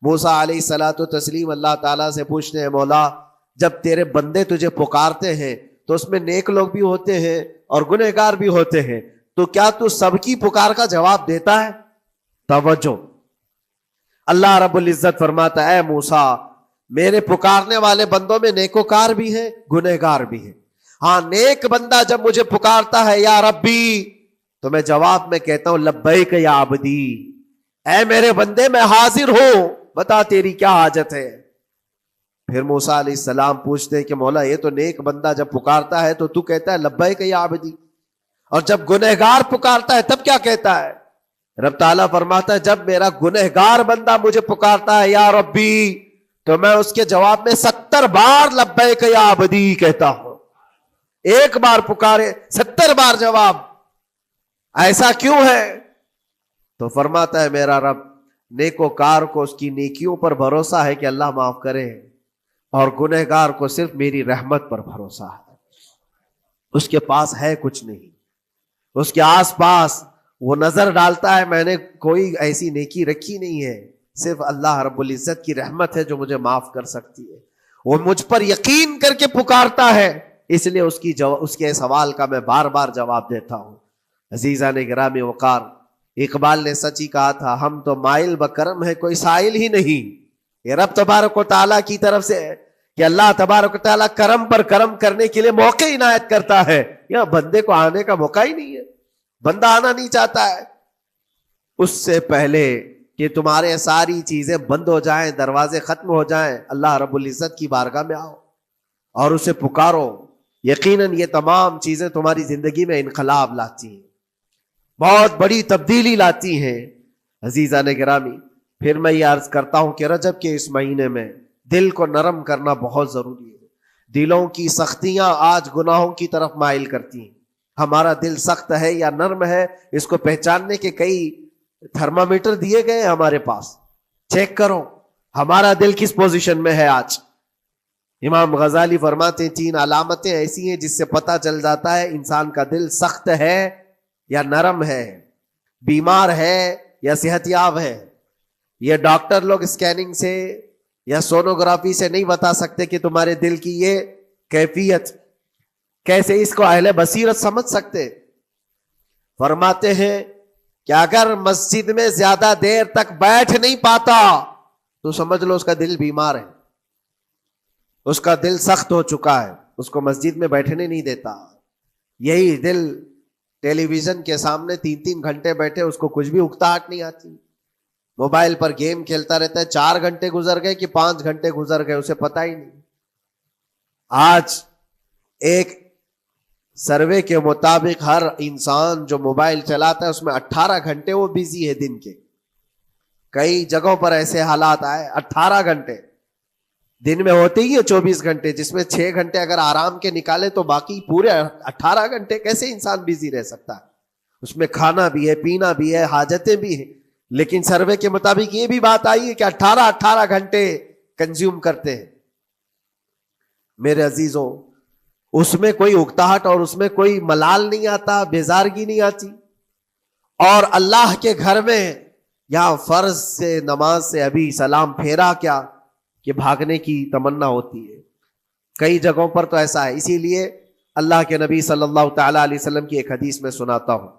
موسیٰ علیہ الصلوۃ والتسلیم اللہ تعالیٰ سے پوچھتے ہیں مولا جب تیرے بندے تجھے پکارتے ہیں تو اس میں نیک لوگ بھی ہوتے ہیں اور گنہگار بھی ہوتے ہیں، تو کیا تو سب کی پکار کا جواب دیتا ہے؟ توجہ، اللہ رب العزت فرماتا ہے اے موسیٰ میرے پکارنے والے بندوں میں نیکوکار بھی ہیں گنہگار بھی ہیں، ہاں نیک بندہ جب مجھے پکارتا ہے یا ربی تو میں جواب میں کہتا ہوں لبیک یا عبدی، اے میرے بندے میں حاضر ہوں، بتا تیری کیا حاجت ہے۔ پھر موسیٰ علیہ السلام پوچھتے ہیں کہ مولا یہ تو نیک بندہ جب پکارتا ہے تو تو کہتا ہے لبیک یا عبدی، اور جب گنہگار پکارتا ہے تب کیا کہتا ہے؟ رب تعالیٰ فرماتا ہے جب میرا گنہگار بندہ مجھے پکارتا ہے یا ربی تو میں اس کے جواب میں 70 بار لبیک یا عبدی کہتا ہوں۔ ایک بار پکارے 70 بار جواب، ایسا کیوں ہے؟ تو فرماتا ہے میرا رب نیکوکار کو اس کی نیکیوں پر بھروسہ ہے کہ اللہ معاف کرے، اور گنہگار کو صرف میری رحمت پر بھروسہ ہے، اس کے پاس ہے کچھ نہیں، اس کے آس پاس وہ نظر ڈالتا ہے میں نے کوئی ایسی نیکی رکھی نہیں ہے، صرف اللہ رب العزت کی رحمت ہے جو مجھے معاف کر سکتی ہے، وہ مجھ پر یقین کر کے پکارتا ہے، اس لیے اس کے سوال کا میں بار بار جواب دیتا ہوں۔ عزیزان گرامی وقار، اقبال نے سچ ہی کہا تھا ہم تو مائل بکرم ہے کوئی سائل ہی نہیں، یہ رب تبارک و تعالیٰ کی طرف سے ہے کہ اللہ تبارک و تعالیٰ کرم پر کرم کرنے کے لیے موقع عنایت کرتا ہے، یا بندے کو آنے کا موقع ہی نہیں ہے، بندہ آنا نہیں چاہتا ہے۔ اس سے پہلے کہ تمہارے ساری چیزیں بند ہو جائیں، دروازے ختم ہو جائیں، اللہ رب العزت کی بارگاہ میں آؤ اور اسے پکارو، یقیناً یہ تمام چیزیں تمہاری زندگی میں انقلاب لاتی ہیں، بہت بڑی تبدیلی لاتی ہیں۔ عزیزان گرامی، پھر میں یہ عرض کرتا ہوں کہ رجب کے اس مہینے میں دل کو نرم کرنا بہت ضروری ہے۔ دلوں کی سختیاں آج گناہوں کی طرف مائل کرتی ہیں۔ ہمارا دل سخت ہے یا نرم ہے اس کو پہچاننے کے کئی تھرمامیٹر دیے گئے ہیں ہمارے پاس، چیک کرو ہمارا دل کس پوزیشن میں ہے آج۔ امام غزالی فرماتے ہیں 3 علامتیں ایسی ہیں جس سے پتہ چل جاتا ہے انسان کا دل سخت ہے یا نرم ہے، بیمار ہے یا صحت یاب ہے۔ یہ ڈاکٹر لوگ اسکیننگ سے یا سونوگرافی سے نہیں بتا سکتے کہ تمہارے دل کی یہ کیفیت، کیسے اس کو اہل بصیرت سمجھ سکتے؟ فرماتے ہیں کہ اگر مسجد میں زیادہ دیر تک بیٹھ نہیں پاتا تو سمجھ لو اس کا دل بیمار ہے، اس کا دل سخت ہو چکا ہے، اس کو مسجد میں بیٹھنے نہیں دیتا۔ یہی دل ٹیلی ویژن کے سامنے 3 گھنٹے بیٹھے اس کو کچھ بھی اکتاہٹ نہیں آتی، موبائل پر گیم کھیلتا رہتا ہے، 4 گھنٹے گزر گئے کہ 5 گھنٹے گزر گئے اسے پتہ ہی نہیں۔ آج ایک سروے کے مطابق ہر انسان جو موبائل چلاتا ہے اس میں 18 گھنٹے وہ بیزی ہے دن کے۔ کئی جگہوں پر ایسے حالات آئے 18 گھنٹے دن میں ہوتے ہی ہے 24 گھنٹے، جس میں 6 گھنٹے اگر آرام کے نکالے تو باقی پورے 18 گھنٹے کیسے انسان بیزی رہ سکتا ہے؟ اس میں کھانا بھی ہے، پینا بھی ہے، حاجتیں بھی ہیں، لیکن سروے کے مطابق یہ بھی بات آئی ہے کہ 18 گھنٹے کنزیوم کرتے ہیں۔ میرے عزیزوں، اس میں کوئی اکتاہٹ اور اس میں کوئی ملال نہیں آتا، بیزارگی نہیں آتی، اور اللہ کے گھر میں یا فرض سے نماز سے ابھی سلام پھیرا کیا کہ بھاگنے کی تمنا ہوتی ہے۔ کئی جگہوں پر تو ایسا ہے، اسی لیے اللہ کے نبی صلی اللہ تعالی علیہ وسلم کی ایک حدیث میں سناتا ہوں،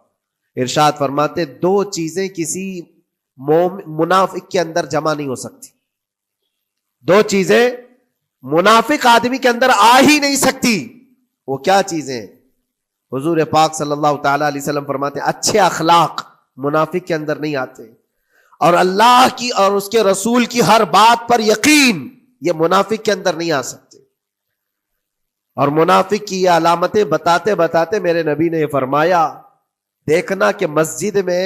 ارشاد فرماتے 2 چیزیں کسی منافق کے اندر جمع نہیں ہو سکتی، 2 چیزیں منافق آدمی کے اندر آ ہی نہیں سکتی۔ وہ کیا چیزیں؟ حضور پاک صلی اللہ تعالی علیہ وسلم فرماتے ہیں اچھے اخلاق منافق کے اندر نہیں آتے، اور اللہ کی اور اس کے رسول کی ہر بات پر یقین، یہ منافق کے اندر نہیں آ سکتے۔ اور منافق کی یہ علامتیں بتاتے بتاتے میرے نبی نے یہ فرمایا، دیکھنا کہ مسجد میں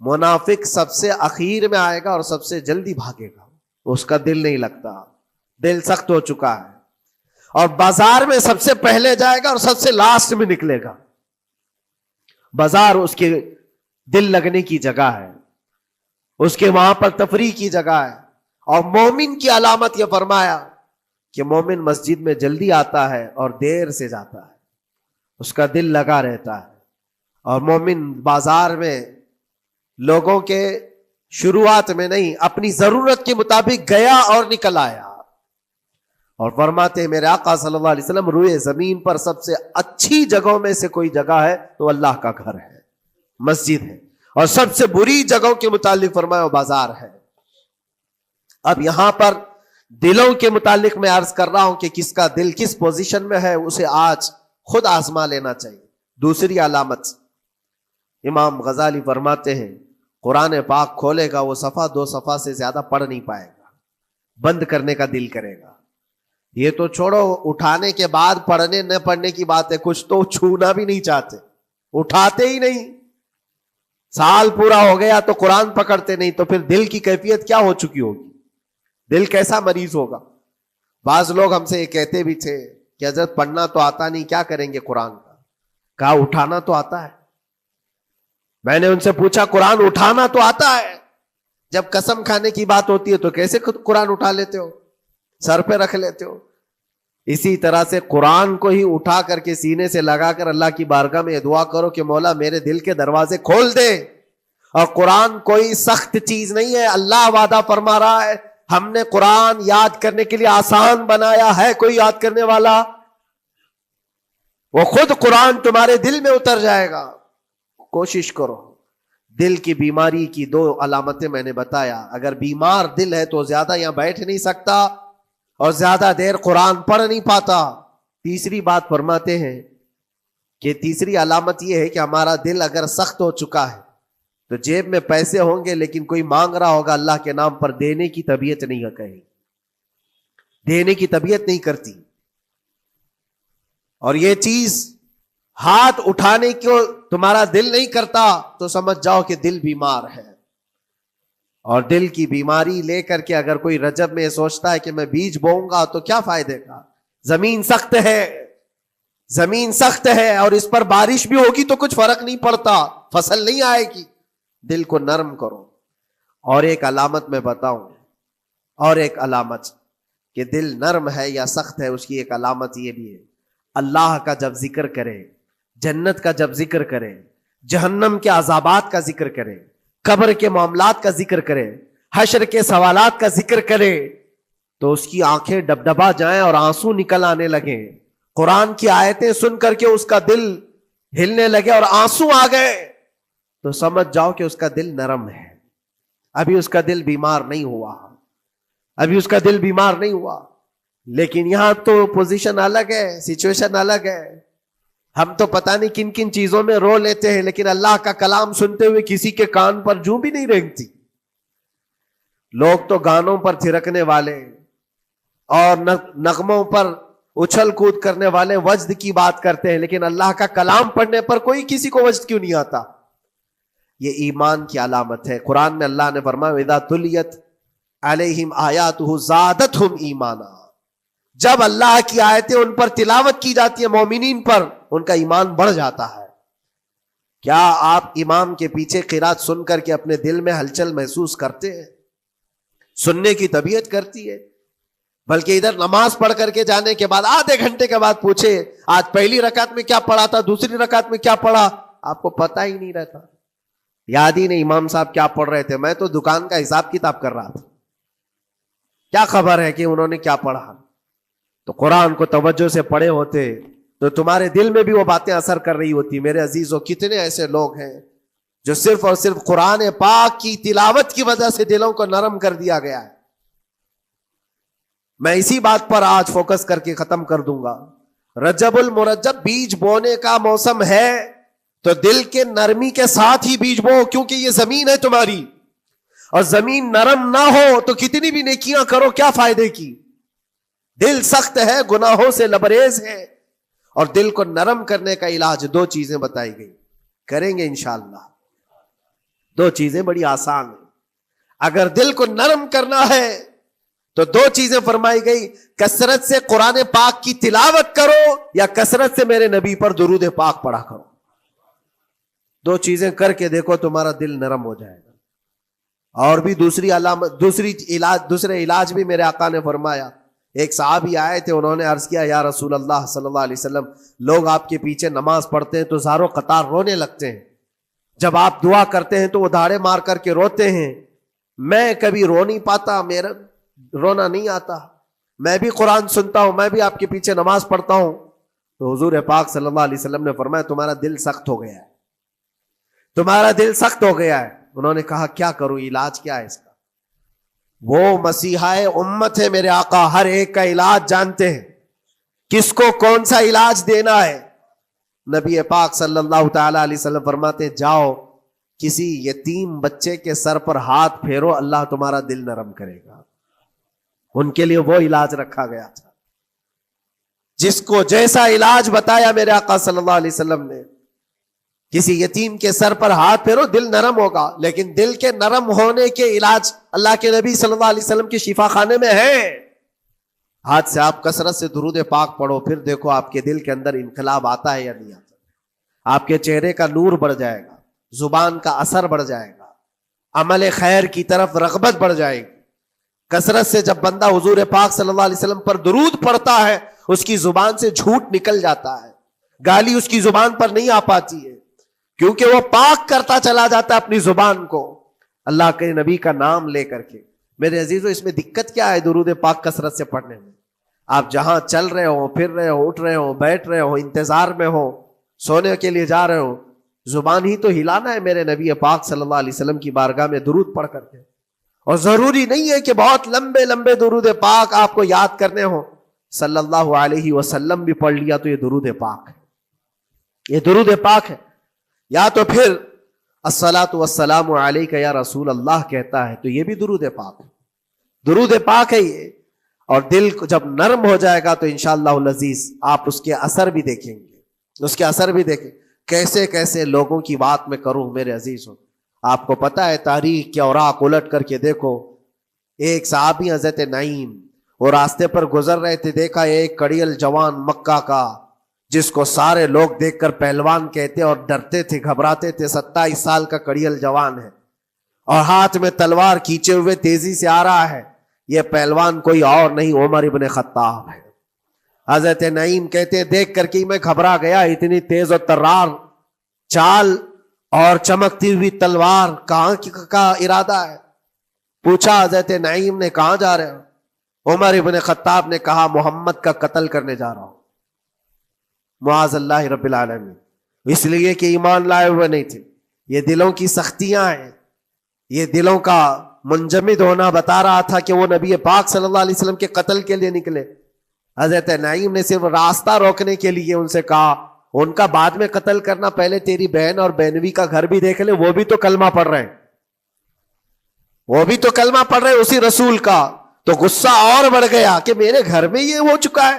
منافق سب سے اخیر میں آئے گا اور سب سے جلدی بھاگے گا، اس کا دل نہیں لگتا، دل سخت ہو چکا ہے، اور بازار میں سب سے پہلے جائے گا اور سب سے لاسٹ میں نکلے گا۔ بازار اس کے دل لگنے کی جگہ ہے، اس کے وہاں پر تفریح کی جگہ ہے۔ اور مومن کی علامت یہ فرمایا کہ مومن مسجد میں جلدی آتا ہے اور دیر سے جاتا ہے، اس کا دل لگا رہتا ہے، اور مومن بازار میں لوگوں کے شروعات میں نہیں، اپنی ضرورت کے مطابق گیا اور نکل آیا. اور فرماتے ہیں میرے آقا صلی اللہ علیہ وسلم روئے زمین پر سب سے اچھی جگہوں میں سے کوئی جگہ ہے تو اللہ کا گھر ہے، مسجد ہے، اور سب سے بری جگہوں کے متعلق فرمایا وہ بازار ہے. اب یہاں پر دلوں کے متعلق میں عرض کر رہا ہوں کہ کس کا دل کس پوزیشن میں ہے، اسے آج خود آزما لینا چاہیے. دوسری علامت، امام غزالی فرماتے ہیں قرآن پاک کھولے گا وہ صفحہ 2 صفحہ سے زیادہ پڑھ نہیں پائے گا، بند کرنے کا دل کرے گا. یہ تو چھوڑو اٹھانے کے بعد پڑھنے نہ پڑھنے کی بات ہے، کچھ تو چھونا بھی نہیں چاہتے، اٹھاتے ہی نہیں. سال پورا ہو گیا تو قرآن پکڑتے نہیں، تو پھر دل کی کیفیت کیا ہو چکی ہوگی، دل کیسا مریض ہوگا. بعض لوگ ہم سے یہ کہتے بھی تھے کہ حضرت پڑھنا تو آتا نہیں، کیا کریں گے قرآن کا. کہا اٹھانا تو آتا ہے. میں نے ان سے پوچھا قرآن اٹھانا تو آتا ہے، جب قسم کھانے کی بات ہوتی ہے تو کیسے قرآن اٹھا لیتے ہو، سر پہ رکھ لیتے ہو. اسی طرح سے قرآن کو ہی اٹھا کر کے سینے سے لگا کر اللہ کی بارگاہ میں دعا کرو کہ مولا میرے دل کے دروازے کھول دے. اور قرآن کوئی سخت چیز نہیں ہے، اللہ وعدہ فرما رہا ہے ہم نے قرآن یاد کرنے کے لیے آسان بنایا ہے. کوئی یاد کرنے والا، وہ خود قرآن تمہارے دل میں اتر جائے گا. کوشش کرو. دل کی بیماری کی 2 علامتیں میں نے بتایا. اگر بیمار دل ہے تو زیادہ یہاں بیٹھ نہیں سکتا اور زیادہ دیر قرآن پڑھ نہیں پاتا. تیسری بات فرماتے ہیں کہ تیسری علامت یہ ہے کہ ہمارا دل اگر سخت ہو چکا ہے تو جیب میں پیسے ہوں گے لیکن کوئی مانگ رہا ہوگا اللہ کے نام پر، دینے کی طبیعت نہیں ہے، کہیں دینے کی طبیعت نہیں کرتی. اور یہ چیز ہاتھ اٹھانے کو تمہارا دل نہیں کرتا تو سمجھ جاؤ کہ دل بیمار ہے. اور دل کی بیماری لے کر کے اگر کوئی رجب میں سوچتا ہے کہ میں بیج بوؤں گا تو کیا فائدے کا، زمین سخت ہے، زمین سخت ہے اور اس پر بارش بھی ہوگی تو کچھ فرق نہیں پڑتا، فصل نہیں آئے گی. دل کو نرم کرو. اور ایک علامت میں بتاؤں، اور ایک علامت کہ دل نرم ہے یا سخت ہے، اس کی ایک علامت یہ بھی ہے، اللہ کا جب ذکر کرے، جنت کا جب ذکر کرے، جہنم کے عذابات کا ذکر کرے، قبر کے معاملات کا ذکر کرے، حشر کے سوالات کا ذکر کرے، تو اس کی آنکھیں ڈبڈبا جائیں اور آنسو نکل آنے لگیں. قرآن کی آیتیں سن کر کے اس کا دل ہلنے لگے اور آنسو آ گئے تو سمجھ جاؤ کہ اس کا دل نرم ہے. ابھی اس کا دل بیمار نہیں ہوا، ابھی اس کا دل بیمار نہیں ہوا. لیکن یہاں تو پوزیشن الگ ہے، سچویشن الگ ہے. ہم تو پتہ نہیں کن کن چیزوں میں رو لیتے ہیں، لیکن اللہ کا کلام سنتے ہوئے کسی کے کان پر جوں بھی نہیں رینگتی. لوگ تو گانوں پر تھرکنے والے اور نغموں پر اچھل کود کرنے والے وجد کی بات کرتے ہیں، لیکن اللہ کا کلام پڑھنے پر کوئی کسی کو وجد کیوں نہیں آتا. یہ ایمان کی علامت ہے. قرآن میں اللہ نے فرمایا وَإِذَا تُلِيَتْ عَلَيْهِمْ آيَاتُهُ زَادَتْهُمْ ایمانا. جب اللہ کی آیتیں ان پر تلاوت کی جاتی ہیں، مومنین پر، ان کا ایمان بڑھ جاتا ہے. کیا آپ امام کے پیچھے قرات سن کر کے اپنے دل میں ہلچل محسوس کرتے ہیں؟ سننے کی طبیعت کرتی ہے. بلکہ ادھر نماز پڑھ کر کے جانے کے بعد آدھے گھنٹے کے بعد پوچھے آج پہلی رکعت میں کیا پڑھا تھا، دوسری رکعت میں کیا پڑھا، آپ کو پتہ ہی نہیں رہتا، یاد ہی نہیں امام صاحب کیا پڑھ رہے تھے. میں تو دکان کا حساب کتاب کر رہا تھا، کیا خبر ہے کہ انہوں نے کیا پڑھا. تو قرآن کو توجہ سے پڑھے ہوتے تو تمہارے دل میں بھی وہ باتیں اثر کر رہی ہوتی. میرے عزیزوں، کتنے ایسے لوگ ہیں جو صرف اور صرف قرآن پاک کی تلاوت کی وجہ سے دلوں کو نرم کر دیا گیا ہے. میں اسی بات پر آج فوکس کر کے ختم کر دوں گا. رجب المرجب بیج بونے کا موسم ہے تو دل کے نرمی کے ساتھ ہی بیج بو، کیونکہ یہ زمین ہے تمہاری، اور زمین نرم نہ ہو تو کتنی بھی نیکیاں کرو کیا فائدے کی. دل سخت ہے، گناہوں سے لبریز ہے، اور دل کو نرم کرنے کا علاج 2 چیزیں بتائی گئی، کریں گے انشاءاللہ. 2 چیزیں بڑی آسان ہیں. اگر دل کو نرم کرنا ہے تو 2 چیزیں فرمائی گئی، کثرت سے قرآن پاک کی تلاوت کرو یا کثرت سے میرے نبی پر درود پاک پڑھا کرو. 2 چیزیں کر کے دیکھو، تمہارا دل نرم ہو جائے گا. اور بھی دوسری علامت، دوسرے علاج بھی میرے آقا نے فرمایا. ایک صحابی آئے تھے، انہوں نے عرض کیا یا رسول اللہ صلی اللہ علیہ وسلم، لوگ آپ کے پیچھے نماز پڑھتے ہیں تو زاروں قطار رونے لگتے ہیں، جب آپ دعا کرتے ہیں تو وہ دھاڑے مار کر کے روتے ہیں، میں کبھی رو نہیں پاتا, میرا رونا نہیں آتا, میں بھی قرآن سنتا ہوں, میں بھی آپ کے پیچھے نماز پڑھتا ہوں. تو حضور پاک صلی اللہ علیہ وسلم نے فرمایا تمہارا دل سخت ہو گیا ہے, تمہارا دل سخت ہو گیا ہے. انہوں نے کہا کیا کروں, علاج کیا ہے اس کا؟ وہ مسیحا امت ہے میرے آقا, ہر ایک کا علاج جانتے ہیں, کس کو کون سا علاج دینا ہے. نبی پاک صلی اللہ تعالی علیہ وسلم فرماتے جاؤ کسی یتیم بچے کے سر پر ہاتھ پھیرو, اللہ تمہارا دل نرم کرے گا. ان کے لیے وہ علاج رکھا گیا تھا. جس کو جیسا علاج بتایا میرے آقا صلی اللہ علیہ وسلم نے, کسی یتیم کے سر پر ہاتھ پھیرو دل نرم ہوگا. لیکن دل کے نرم ہونے کے علاج اللہ کے نبی صلی اللہ علیہ وسلم کے شفا خانے میں ہے. آج سے آپ کثرت سے درود پاک پڑھو, پھر دیکھو آپ کے دل کے اندر انقلاب آتا ہے یا نہیں آتا. آپ کے چہرے کا نور بڑھ جائے گا, زبان کا اثر بڑھ جائے گا, عمل خیر کی طرف رغبت بڑھ جائے گی. کثرت سے جب بندہ حضور پاک صلی اللہ علیہ وسلم پر درود پڑھتا ہے, اس کی زبان سے جھوٹ نکل جاتا ہے, گالی اس کی زبان پر نہیں آ پاتی ہے, کیونکہ وہ پاک کرتا چلا جاتا ہے اپنی زبان کو اللہ کے نبی کا نام لے کر کے. میرے عزیزو, اس میں دقت کیا ہے درود پاک کثرت سے پڑھنے میں؟ آپ جہاں چل رہے ہو, پھر رہے ہو, اٹھ رہے ہو, بیٹھ رہے ہو, انتظار میں ہو, سونے کے لیے جا رہے ہو, زبان ہی تو ہلانا ہے میرے نبی پاک صلی اللہ علیہ وسلم کی بارگاہ میں درود پڑھ کر کے. اور ضروری نہیں ہے کہ بہت لمبے لمبے درود پاک آپ کو یاد کرنے ہو, صلی اللہ علیہ وسلم بھی پڑھ لیا تو یہ درود پاک ہے, یہ درود پاک ہے. یا تو پھر الصلاۃ والسلام علیک یا رسول اللہ کہتا ہے تو یہ بھی درود پاک ہے, درود پاک ہے یہ. اور دل جب نرم ہو جائے گا تو انشاءاللہ العزیز آپ اس کے اثر بھی دیکھیں گے, اس کے اثر بھی دیکھیں. کیسے کیسے لوگوں کی بات میں کروں میرے عزیزوں, آپ کو پتا ہے تاریخ کے اوراق الٹ کر کے دیکھو. ایک صحابی حضرت نعیم, وہ راستے پر گزر رہے تھے, دیکھا ایک کڑیل جوان مکہ کا, جس کو سارے لوگ دیکھ کر پہلوان کہتے اور ڈرتے تھے, گھبراتے تھے. 27 سال کا کڑیل جوان ہے اور ہاتھ میں تلوار کھینچے ہوئے تیزی سے آ رہا ہے. یہ پہلوان کوئی اور نہیں عمر ابن خطاب ہے. حضرت نعیم کہتے دیکھ کر کے میں گھبرا گیا, اتنی تیز اور ترار چال اور چمکتی ہوئی تلوار, کہاں کا ارادہ ہے؟ پوچھا حضرت نعیم نے کہاں جا رہے ہو؟ عمر ابن خطاب نے کہا محمد کا قتل کرنے جا رہا ہوں. معاذ اللہ رب العالمین, اس لیے کہ ایمان لائے ہوئے نہیں تھے. یہ دلوں کی سختیاں ہیں, یہ دلوں کا منجمد ہونا بتا رہا تھا کہ وہ نبی پاک صلی اللہ علیہ وسلم کے قتل کے لیے نکلے. حضرت نعیم نے صرف راستہ روکنے کے لیے ان سے کہا ان کا بعد میں قتل کرنا, پہلے تیری بہن اور بہنوی کا گھر بھی دیکھ لے, وہ بھی تو کلمہ پڑھ رہے ہیں, وہ بھی تو کلمہ پڑھ رہے ہیں اسی رسول کا. تو غصہ اور بڑھ گیا کہ میرے گھر میں یہ ہو چکا ہے,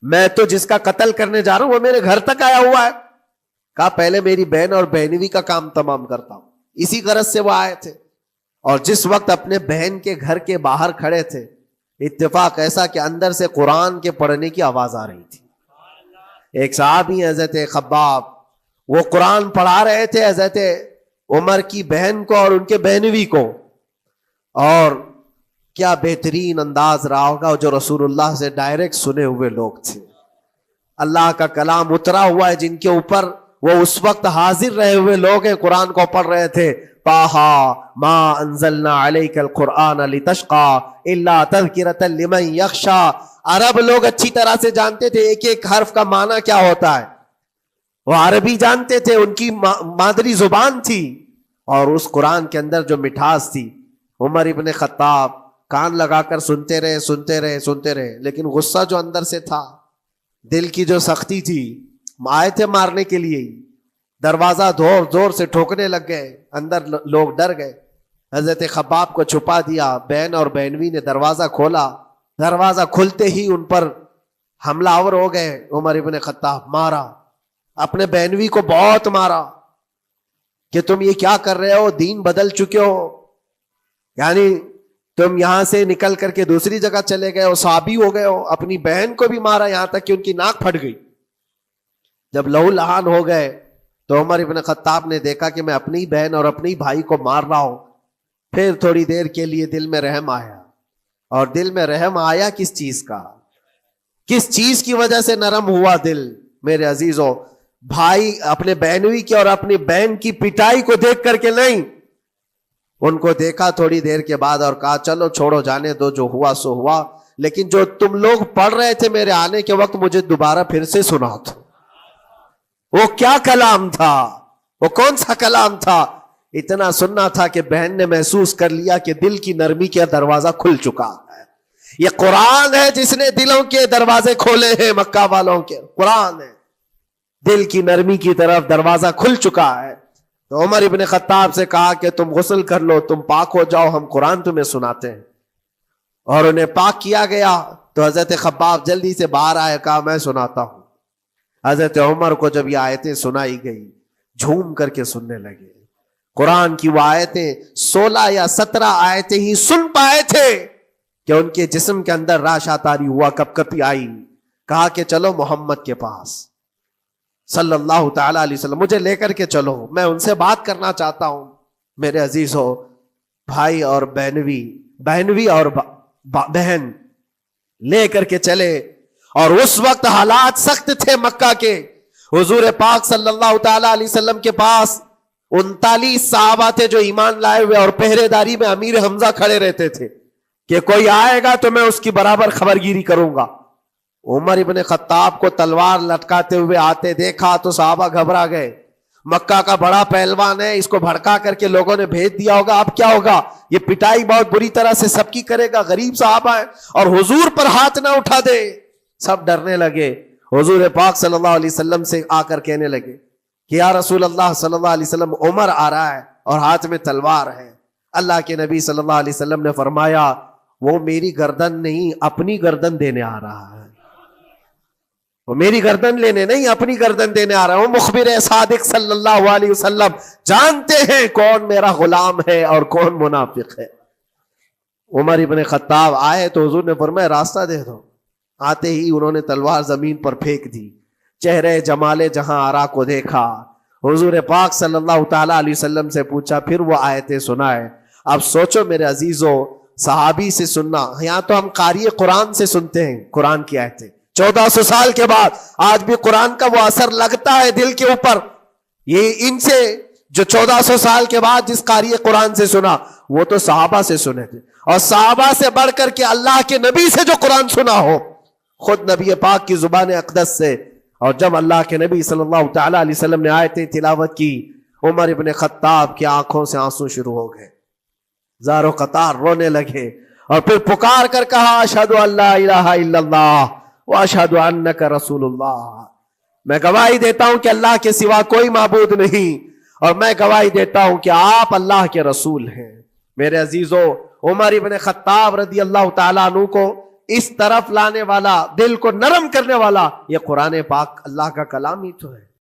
میں تو جس کا قتل کرنے جا رہا ہوں وہ میرے گھر تک آیا ہوا ہے. کہا پہلے میری بہن اور بہنوی کا کام تمام کرتا ہوں. اسی غرض سے وہ آئے تھے. اور جس وقت اپنے بہن کے گھر کے باہر کھڑے تھے, اتفاق ایسا کہ اندر سے قرآن کے پڑھنے کی آواز آ رہی تھی. ایک صحابی حضرت خباب, وہ قرآن پڑھا رہے تھے حضرت عمر کی بہن کو اور ان کے بہنوی کو. اور کیا بہترین انداز رہا ہوگا, جو رسول اللہ سے ڈائریکٹ سنے ہوئے لوگ تھے, اللہ کا کلام اترا ہوا ہے جن کے اوپر, وہ اس وقت حاضر رہے ہوئے لوگ ہیں, قرآن کو پڑھ رہے تھے. طٰہٰ ما انزلنا علیک القرآن لتشقیٰ الا تذکرۃ لمن یخشیٰ. عرب لوگ اچھی طرح سے جانتے تھے ایک ایک حرف کا معنی کیا ہوتا ہے, وہ عربی جانتے تھے, ان کی مادری زبان تھی. اور اس قرآن کے اندر جو مٹھاس تھی, عمر ابن خطاب کان لگا کر سنتے رہے سنتے رہے سنتے رہے. لیکن غصہ جو اندر سے تھا, دل کی جو سختی تھی, آئے تھے مارنے کے لیے, دروازہ زور زور سے ٹھوکنے لگ گئے, اندر لوگ ڈر گئے. حضرت خباب کو چھپا دیا, بہن اور بہنوی نے دروازہ کھولا. دروازہ کھلتے ہی ان پر حملہ آور ہو گئے. عمر ابن خطاب مارا, اپنے بہنوی کو بہت مارا کہ تم یہ کیا کر رہے ہو, دین بدل چکے ہو, یعنی تم یہاں سے نکل کر کے دوسری جگہ چلے گئے ہو, صحابی ہو گئے ہو. اپنی بہن کو بھی مارا, یہاں تک کہ ان کی ناک پھٹ گئی. جب لہو لہان ہو گئے تو عمر ابن خطاب نے دیکھا کہ میں اپنی بہن اور اپنی بھائی کو مار رہا ہوں. پھر تھوڑی دیر کے لیے دل میں رحم آیا. اور دل میں رحم آیا کس چیز کا, کس چیز کی وجہ سے نرم ہوا دل میرے عزیزوں؟ بھائی اپنے بہنوی کی اور اپنی بہن کی پٹائی کو دیکھ کر کے نہیں, ان کو دیکھا تھوڑی دیر کے بعد اور کہا چلو چھوڑو جانے دو، جو ہوا سو ہوا، لیکن جو تم لوگ پڑھ رہے تھے میرے آنے کے وقت مجھے دوبارہ پھر سے سنا دو۔ وہ کیا کلام تھا؟ وہ کون سا کلام تھا؟ اتنا سننا تھا کہ بہن نے محسوس کر لیا کہ دل کی نرمی کا دروازہ کھل چکا ہے۔ یہ قرآن ہے جس نے دلوں کے دروازے کھولے ہیں، مکہ والوں کے قرآن ہے، دل کی نرمی کی طرف دروازہ کھل چکا ہے۔ تو عمر ابن خطاب سے کہا کہ تم غسل کر لو، تم پاک ہو جاؤ، ہم قرآن تمہیں سناتے ہیں۔ اور انہیں پاک کیا گیا تو حضرت خباب جلدی سے باہر آئے، کہا میں سناتا ہوں۔ حضرت عمر کو جب یہ آیتیں سنائی گئی جھوم کر کے سننے لگے۔ قرآن کی وہ آیتیں 16 یا 17 آیتیں ہی سن پائے تھے کہ ان کے جسم کے اندر راشا تاری ہوا، کپ کپی آئی۔ کہا کہ چلو محمد کے پاس صلی اللہ تعالی علیہ وسلم، مجھے لے کر کے چلو، میں ان سے بات کرنا چاہتا ہوں۔ میرے عزیزو، بھائی اور بہنوی اور بہن لے کر کے چلے، اور اس وقت حالات سخت تھے مکہ کے۔ حضور پاک صلی اللہ تعالی علیہ وسلم کے پاس 39 صحابہ تھے جو ایمان لائے ہوئے، اور پہرے داری میں امیر حمزہ کھڑے رہتے تھے کہ کوئی آئے گا تو میں اس کی برابر خبرگیری کروں گا۔ عمر ابن خطاب کو تلوار لٹکاتے ہوئے آتے دیکھا تو صحابہ گھبرا گئے۔ مکہ کا بڑا پہلوان ہے، اس کو بھڑکا کر کے لوگوں نے بھیج دیا ہوگا، اب کیا ہوگا؟ یہ پٹائی بہت بری طرح سے سب کی کرے گا، غریب صحابہ ہے، اور حضور پر ہاتھ نہ اٹھا دے۔ سب ڈرنے لگے۔ حضور پاک صلی اللہ علیہ وسلم سے آ کر کہنے لگے کہ یا رسول اللہ صلی اللہ علیہ وسلم، عمر آ رہا ہے اور ہاتھ میں تلوار ہے۔ اللہ کے نبی صلی اللہ علیہ وسلم نے فرمایا وہ میری گردن نہیں، اپنی گردن دینے آ رہا ہے۔ وہ میری گردن لینے نہیں، اپنی گردن دینے آ رہا ہے۔ وہ مخبر صادق صلی اللہ علیہ وسلم جانتے ہیں کون میرا غلام ہے اور کون منافق ہے۔ عمر ابن خطاب آئے تو حضور نے فرمایا راستہ دے دو۔ آتے ہی انہوں نے تلوار زمین پر پھینک دی۔ چہرے جمال جہاں آرا کو دیکھا۔ حضور پاک صلی اللہ تعالی علیہ وسلم سے پوچھا، پھر وہ آیتیں سنائے۔ اب سوچو میرے عزیزو، صحابی سے سننا، یہاں تو ہم قاری قرآن سے سنتے ہیں قرآن کی آیتیں 1400 سال کے بعد، آج بھی قرآن کا وہ اثر لگتا ہے دل کے اوپر۔ یہ ان سے جو 1400 سال کے بعد جس قاری قرآن سے سنا، وہ تو صحابہ سے سنے تھے، اور صحابہ سے بڑھ کر کے اللہ کے نبی سے جو قرآن سنا ہو، خود نبی پاک کی زبان اقدس سے۔ اور جب اللہ کے نبی صلی اللہ تعالی علیہ وسلم نے آیتیں تلاوت کی، عمر ابن خطاب کی آنکھوں سے آنسو شروع ہو گئے، زار و قطار رونے لگے، اور پھر پکار کر کہا اشہد ان لا الہ الا اللہ واشہد انک رسول اللہ، میں گواہی دیتا ہوں کہ اللہ کے سوا کوئی معبود نہیں، اور میں گواہی دیتا ہوں کہ آپ اللہ کے رسول ہیں۔ میرے عزیزو، عمر ابن خطاب رضی اللہ تعالیٰ عنہ کو اس طرف لانے والا، دل کو نرم کرنے والا، یہ قرآن پاک اللہ کا کلام ہی تو ہے۔